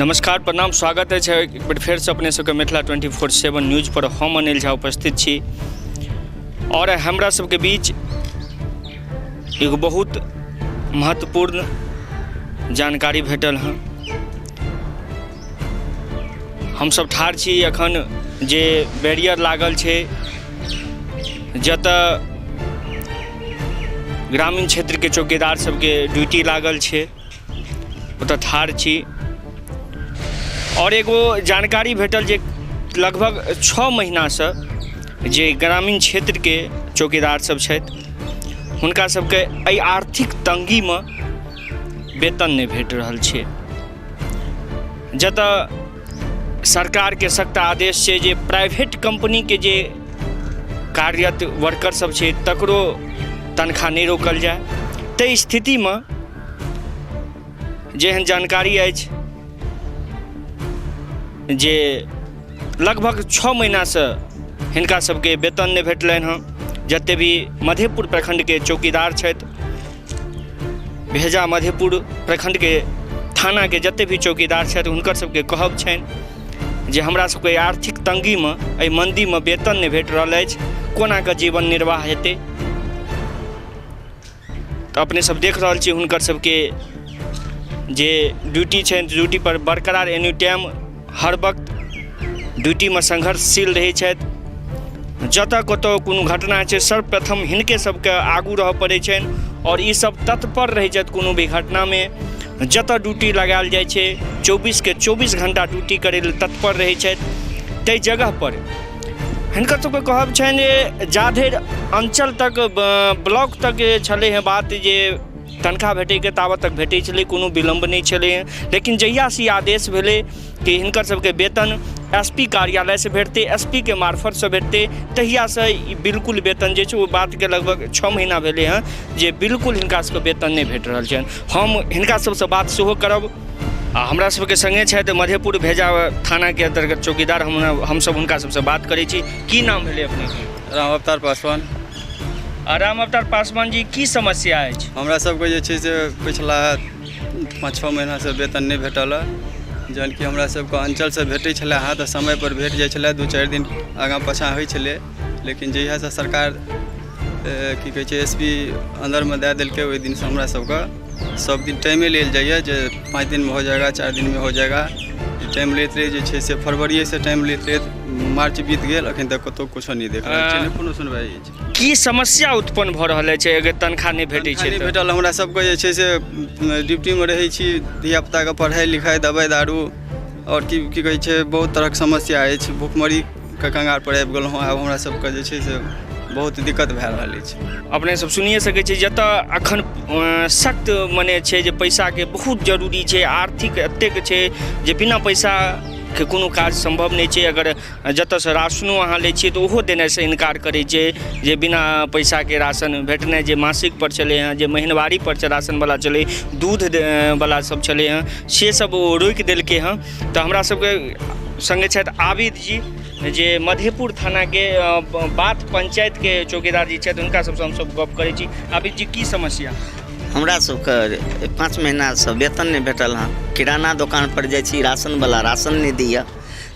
नमस्कार प्रणाम स्वागत है एक बार फिर से अपने सबके मिथिला 24/7 न्यूज पर हम अनिल झा उपस्थित छी और हमरा सबके बीच एगो बहुत महत्वपूर्ण जानकारी भेटल हैं। हम सब ठार छी अखन जे बैरियर लागल छे जतऽ ग्रामीण क्षेत्र के चौकीदार सबके ड्यूटी लागल छे ओतऽ ठार छी और एगो जानकारी भेटल जे लगभग 6 महीना से जे ग्रामीण क्षेत्र के चौकीदार सब छथि हुनका सबके एहि आर्थिक तंगी में वेतन नहीं भेट रहल छे। जतऽ सरकार के सख्त आदेश छै जे प्राइवेट कंपनी के जे कार्यरत वर्कर सब छे तकरो तनख्वाह नहीं रोकल जाए। ताहि स्थिति में जेहन जानकारी अछि जे लगभग 6 महीना से हिनका सबके वेतन नहीं भेटलनि हँ। जते भी मधेपुर प्रखंड के चौकीदार छथि भेजा मधेपुर प्रखंड के थाना के जते भी चौकीदार छथि हुनकर सबके कहब छनि जे हमरा सबके आर्थिक तंगी में एहि मंदी में वेतन नहीं भेट रहल अछि, कोना के जीवन निर्वाह हेतै। तो अपने सब देख रहल छी हुनकर सबके जे ड्यूटी छनि ड्यूटी पर बरकरार एनी टाइम हर वक्त ड्यूटी में संघर्षशील रहे छथि। जतऽ कतौ कोनो घटना छै सर्वप्रथम हिनके सबके आगू रह पड़ै छनि और ई सब तत्पर रहै छथि कोनो भी घटना में। जतऽ ड्यूटी लगायल जाइ छै 24 के 24 घंटा ड्यूटी करै लेल तत्पर रहै छथि। ताहि जगह पर हिनकर सबके कहब छनि जे जाधरि अंचल तक ब्लॉक तक छलै है बात जे तनख्वाह भेटै के ताबत तक भेटै छलै, कोनो विलम्ब नहीं छलै। लेकिन जहिया से आदेश भेलै कि हिनकर सबके वेतन एसपी कार्यालय से भेटते एसपी के मार्फत से भेटते तहिया से बिल्कुल वेतन जे छै ओ बात के लगभग 6 महीना भेलै हैं जे बिल्कुल हिनका सबके वेतन नहीं भेट रहल छनि। हम हिनका सबसे बात सेहो करब। हमरा सबके संगे छथि मधेपुर भेजा थाना के अंतर्गत चौकीदार हम सब हुनका सबसे बात करै छी। की नाम भेलै अपने? राम अवतार पासवान। राम अवतार पासवान जी, की समस्या अछि? हमरा सबके जे छै से पिछला 5-6 महीना से वेतन नहीं भेटल है। जहन कि हमरा सबके अंचल से भेटै छलै हाँ तो समय पर भेट जाइ छलै, 2-4 दिन आगाँ पाछाँ होइ छलै। लेकिन जहिया से सरकार की कहै छै एसपी अंदर में दे देलकै ओहि दिन से हमरा सबके सब दिन टाइमे लेल जाइए जे 5 दिन में हो जाएगा 4 दिन में हो जाएगा। टाइम लेते रहे जे छै से फरवरी से टाइम लेते रहे, मार्च बीत गेल अखन तक कतौ कुछो नहीं देख रहल छै, कोनो सुनवाई छै। की समस्या उत्पन्न भ रहल छै अगर तनख्वाह नहीं भेटै छै? नहीं भेटल हमरा सबके जे छै से ड्यूटी में रहै छी, धिया पुता के पढ़ाई लिखाई दवाई दारू और की कहै छै बहुत तरहक समस्या अछि। भुखमरी के कंगाल पर आबि गेलहुँ। आब हमरा सबके जे छै से बहुत दिक्कत भए रहल अछि। अपने सब सुनिए सकै छी जतऽ अखन सख्त मने छै जे पैसा के बहुत जरूरी छै, आर्थिक एतेक छै जे बिना पैसा के कोनो काज संभव नहीं छै। अगर जतऽ से राशनो अहाँ लै छियै तो ओहो देने से इनकार करै छै जे बिना पैसा के राशन भेटनाइ जे मासिक पर चले हैं, जे महीनवारी पर राशन वाला चले, दूध वाला सब चले हैं, से सब रोकि देलकै हैं। तो हमरा सबके संगे छथि आबिद जी जे मधेपुर थाना के बात पंचायत के चौकीदार जी छथि, हुनका सबसे हम सब गप करै छी। आबिद जी, की समस्या? हमरा सबके 5 महीना से वेतन नहीं भेटल हाँ। किराना दुकान पर जाइ छी, राशन वाला राशन नहीं दिया,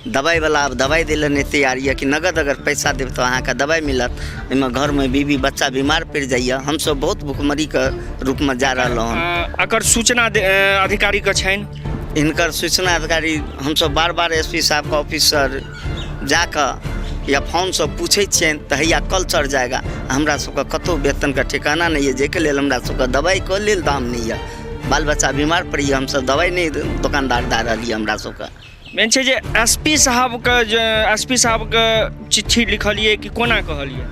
दवाई वाला अब दवाई दिले नहीं तैयार है कि नगद अगर पैसा देव तो अहाँ का दवाई मिलत। इनमें घर में बीवी बच्चा बीमार पड़ जाइए। हम सब बहुत भुखमरी के रूप में जा रहा हूँ। अगर सूचना अधिकारी के छनि इनकर सूचना अधिकारी हम सब बार एसपी साहब का ऑफिसर जाकर या फोन से पूछे छियन तो हैया कल चढ़ जाएगा। हमरा सबके कतौ वेतन का ठिकाना नहीं है, जेके लेल हमरा सबके दवाई के लेल दाम नहीं है, बाल बच्चा बीमार पड़ी, हम सब दवाई नहीं दुकानदार दे रही हमरा सबके। मेन छै जे एसपी साहब के चिट्ठी लिखलिए कि कोना कहलिए?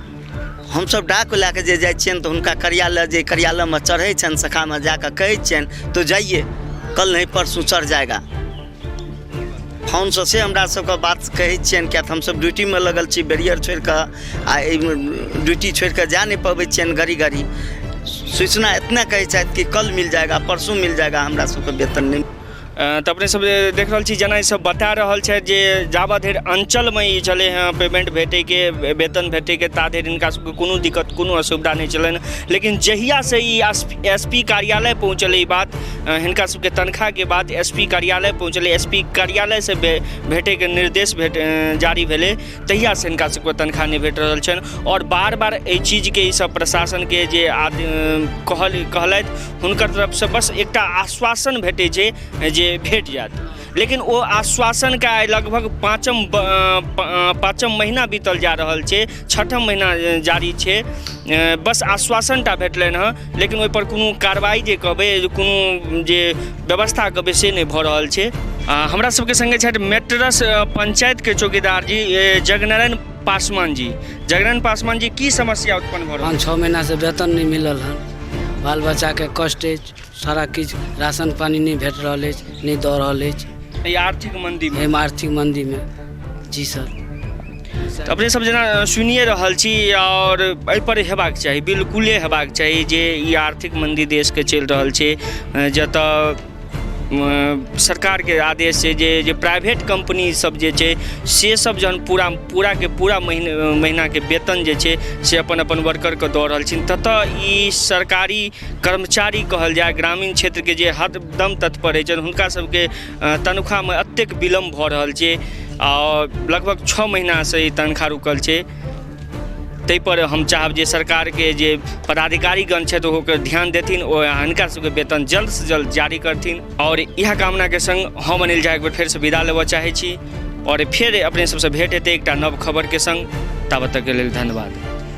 हम सब डाक लेके जे जाइ छियन तो हुनका कार्यालय में चढ़े छन, शाखा में जाकर कहै छियन तो जाइए कल नहीं परसों चढ़ जाएगा। फोन से हमरा सबके बात कहै छियन क्या हम सब ड्यूटी में लगल छी, बैरियर छोड़ कर ड्यूटी छोड़ कर जा नहीं पाबै छियन गाड़ी। सूचना इतना कहै छथि कि कल मिल जाएगा परसों मिल जाएगा, हमरा सबके वेतन नहीं। तऽ अपने सब देख रहल छी जेना ई सब बता रहल छै जे जाबत धरि अंचलमे ई छलै हँ पेमेंट भेटैके वेतन भेटैके ता धरि हिनका सबके कोनो दिक्कत कोनो असुविधा नहीं छलनि, लेकिन जहिया से ई SP कार्यालय पहुँचलै ई बात हिनका सबके तनख्वाहके बाद SP कार्यालय पहुँचलै, SP कार्यालय से भेटैके निर्देश जारी भेलै तहिया से हिनका सबके तनख्वाह नहीं भेट रहल छनि। और बार बार एहि चीजके ई सब प्रशासनके जे कहलथि हुनकर तरफसँ बस एकटा आश्वासन भेटै छै जे भेट जायत, लेकिन ओ आश्वासन का लगभग पाँचम महीना बीतल जा रहल छै, छठम महीना जारी छै, बस आश्वासनटा भेटलनि हँ, लेकिन ओहिपर कोनो कार्रवाई जे कहबै कोनो जे व्यवस्था कहबै से नहीं भऽ रहल छै। हमरा सबके संगे छथि मेट्रस पंचायतके चौकीदार जी जगनारायण पासवान जी। जगनारायण पासवान जी, की समस्या उत्पन्न भऽ रहल? 5-6 महीना से वेतन नहीं मिलल हन, बाल बच्चाके कष्ट अछि, सारा किछु राशन पानी नहीं भेट रहल अछि, नहीं दऽ रहल अछि आर्थिक मंदीमे। आर्थिक मंदीमे जी सर। तऽ अपने सब जेना सुनिए रहल छी और एहिपर हेबाक चाही, बिल्कुले हेबाक चाही जे ई आर्थिक मंदी देशके चलि रहल छै, जतऽ सरकारके आदेश छै जे प्राइवेट कंपनी सब जे छै से सब जहन पूरा महीनाके वेतन जे छै से अपन वर्करके दऽ रहल छथिन, ततऽ ई सरकारी कर्मचारी कहल जाय ग्रामीण क्षेत्रके जे हरदम तत्पर रहै छनि हुनका सबके तनख्वाहमे एतेक विलम्ब भऽ रहल छै और लगभग 6 महीनासँ ई तनख्वाह रुकल छै। ताहि पर हम चाहब जे सरकार के जे पदाधिकारीगण छथि ओकर ध्यान देथिन और हिनका सबके वेतन जल्द से जल्द जारी करथिन। और इएह कामना के संग हम अनिल झा एक बेर फेर से विदा लेबऽ चाहै छी और फेर अपने सबसे भेंट हेतै एकटा नव खबर के संग। ताबत तक के लेल धन्यवाद।